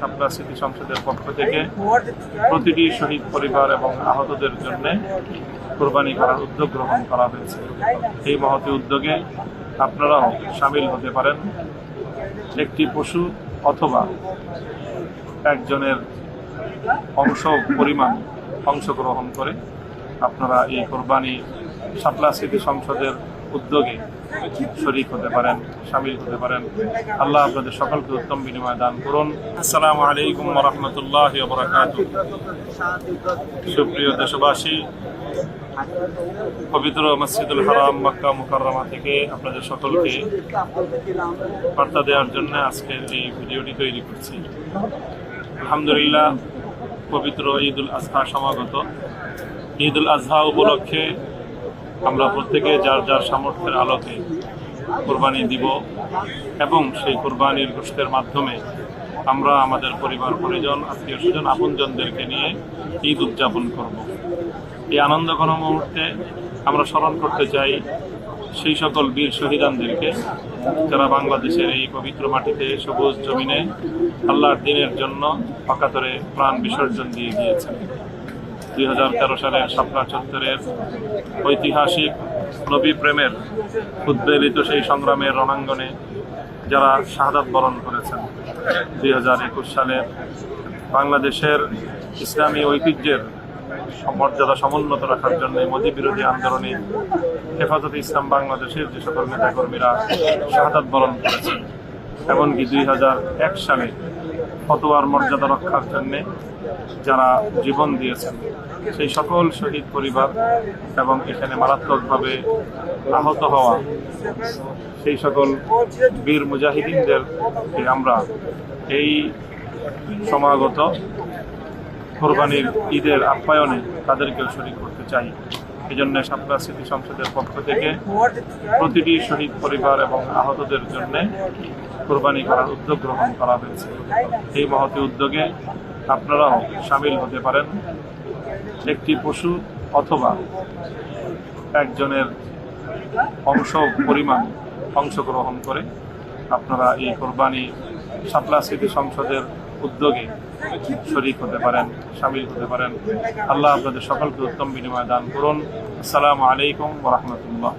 শাপলা city সংসদের পক্ষ থেকে প্রতিটি শহীদ পরিবার এবং আহতদের জন্য কোরবানি করার উদ্যোগ গ্রহণ করা হয়েছে। এই মহতী উদ্যোগে আপনারাও সামিল হতে পারেন। একটি পশু অথবা একজনের পরিমাণ অংশগ্রহণ করে আপনারা এই কোরবানি শাপলা সিটি সংসদের উদ্যোগে শরীক হতে পারেন, সামিল হতে পারেন। আল্লাহ আপনাদের সকলকে উত্তম বিনিময় দান করুন। আসসালামু আলাইকুম ওয়া রাহমাতুল্লাহি ওয়া বারাকাতুহু। সুপ্রিয় দেশবাসী, পবিত্র মসজিদুল হারাম মক্কা মুকাররমা থেকে আপনাদের সকলকে বার্তা দেওয়ার জন্য আজকের এই ভিডিওটি তৈরি করছি। আলহামদুলিল্লাহ, পবিত্র ঈদুল আজহা সমাগত। ঈদুল আজহা উপলক্ষে আমরা প্রত্যেকে যার যার সামর্থ্যের আলোকে কোরবানি দিব এবং সেই কোরবানির গোশতের মাধ্যমে আমরা আমাদের পরিবার পরিজন, আত্মীয় স্বজন, আপনজনদেরকে নিয়ে ঈদ উদযাপন করব। এই আনন্দঘন মুহূর্তে আমরা স্মরণ করতে চাই সেই সকল বীর শহীদানদেরকে যারা বাংলাদেশের এই পবিত্র মাটিতে সবুজ জমিনে আল্লাহর দ্বীনের জন্য অকাতরে প্রাণ বিসর্জন দিয়ে গিয়েছেন। 2013 সালের শাপলা চত্বরের ঐতিহাসিক নবী প্রেমের উদ্বেলিত সেই সংগ্রামের রণাঙ্গনে যারা শাহাদাত বরণ করেছেন। 2021 সালে বাংলাদেশের ইসলামী ঐতিহ্যের মর্যাদা সমুন্নত রাখার জন্য মোদী বিরোধী আন্দোলনে হেফাজতে ইসলাম বাংলাদেশের যে সকল নেতাকর্মীরা শাহাদাত বরণ করেছেন, এমনকি 2001 সালে ফতোয়ার মর্যাদা রক্ষার জন্য যারা জীবন দিয়েছেন, সেই সকল শহীদ পরিবার এবং এখানে মারাত্মকভাবে আহত হওয়া সেই সকল বীর মুজাহিদিনদেরকে আমরা এই সমাগত কোরবানির ঈদের আপ্যায়নে তাদেরকেও শরীক করতে চাই। এই জন্য শাপলা সিটি সংসদের পক্ষ থেকে প্রতিটি শহীদ পরিবার এবং আহতদের জন্য কোরবানি করার উদ্যোগ গ্রহণ করা হয়েছে। এই মহতী উদ্যোগে আপনারাও সামিল হতে পারেন। একটি পশু অথবা একজনের পরিমাণ অংশগ্রহণ করে আপনারা এই কোরবানি শাপলা সিটি সংসদের উদ্যোগে শরীক হতে পারেন, সামিল হতে পারেন। আল্লাহ আপনাদের সকলকে উত্তম বিনিময় দান করুন। আসসালামু আলাইকুম ওয়া রাহমাতুল্লাহ।